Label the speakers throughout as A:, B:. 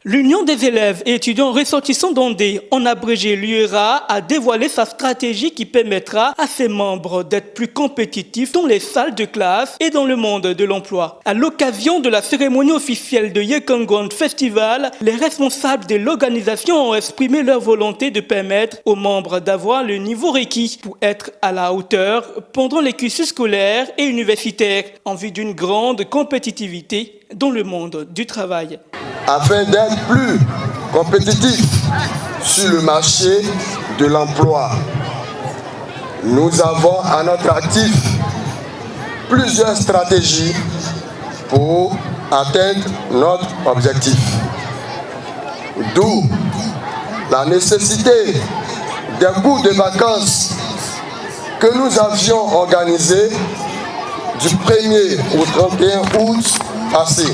A: L'Union des élèves et étudiants ressortissants d'Ondé, en abrégé l'UERA, a dévoilé sa stratégie qui permettra à ses membres d'être plus compétitifs dans les salles de classe et dans le monde de l'emploi. À l'occasion de la cérémonie officielle de Yekangwon Festival, les responsables de l'organisation ont exprimé leur volonté de permettre aux membres d'avoir le niveau requis pour être à la hauteur pendant les cursus scolaires et universitaires en vue d'une grande compétitivité dans le monde du travail.
B: Afin d'être plus compétitif sur le marché de l'emploi, nous avons à notre actif plusieurs stratégies pour atteindre notre objectif. D'où la nécessité des cours de vacances que nous avions organisés du 1er au 31 août passé.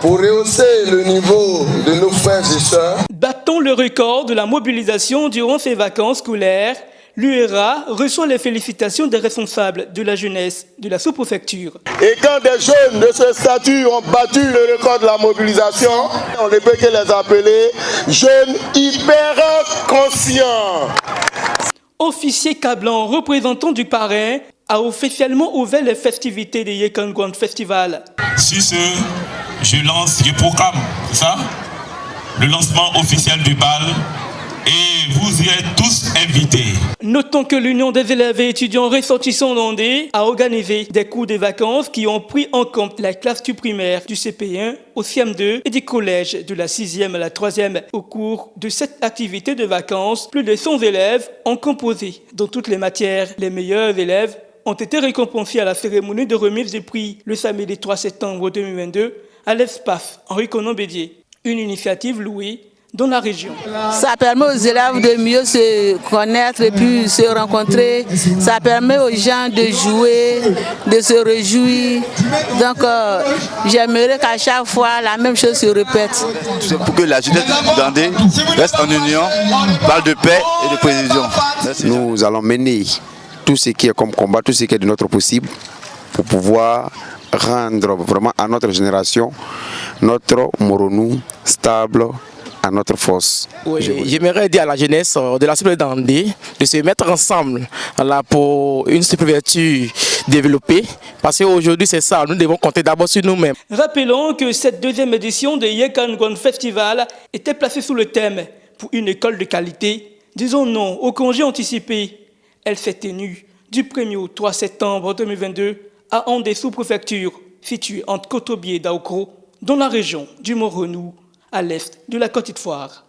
B: Pour rehausser le niveau de nos frères et sœurs.
A: Battons le record de la mobilisation durant ces vacances scolaires. L'UERA reçoit les félicitations des responsables de la jeunesse de la sous-préfecture.
B: Et quand des jeunes de ce statut ont battu le record de la mobilisation, on ne peut que les appeler jeunes hyper conscients.
A: Officier Cablan, représentant du parrain, a officiellement ouvert les festivités de Yekangwon Festival.
C: Sur ce, je proclame ça, le lancement officiel du bal et vous y êtes tous invités.
A: Notons que l'Union des élèves et étudiants ressortissants d'Ondé a organisé des cours de vacances qui ont pris en compte la classe du primaire, du CP1 au CM2 et du collège de la 6e à la 3e. Au cours de cette activité de vacances, plus de 100 élèves ont composé dans toutes les matières. Les meilleurs élèves ont été récompensés à la cérémonie de remise des prix le samedi 3 septembre 2022 à l'espace Henri Conan-Bédier, une initiative louée dans la région.
D: Ça permet aux élèves de mieux se connaître et puis se rencontrer. Ça permet aux gens de jouer, de se réjouir. Donc j'aimerais qu'à chaque fois la même chose se répète.
E: C'est pour que la jeunesse d'Andé reste en union, parle de paix et de précision.
F: Nous allons mener tout ce qui est comme combat, tout ce qui est de notre possible pour pouvoir rendre vraiment à notre génération notre Moronou stable à notre force.
G: Oui, j'aimerais dire à la jeunesse de la sous-préfecture d'Andé de se mettre ensemble là, pour une sous-préfecture développée, parce qu'aujourd'hui c'est ça, nous devons compter d'abord sur nous-mêmes.
A: Rappelons que cette deuxième édition de Yekangwon Festival était placée sous le thème « Pour une école de qualité ». Disons non au congé anticipé. Elle s'est tenue du 1er au 3 septembre 2022 à Andé sous-préfecture, située entre Kotobi et Daokro, dans la région du Mont-Renou, à l'est de la Côte d'Ivoire.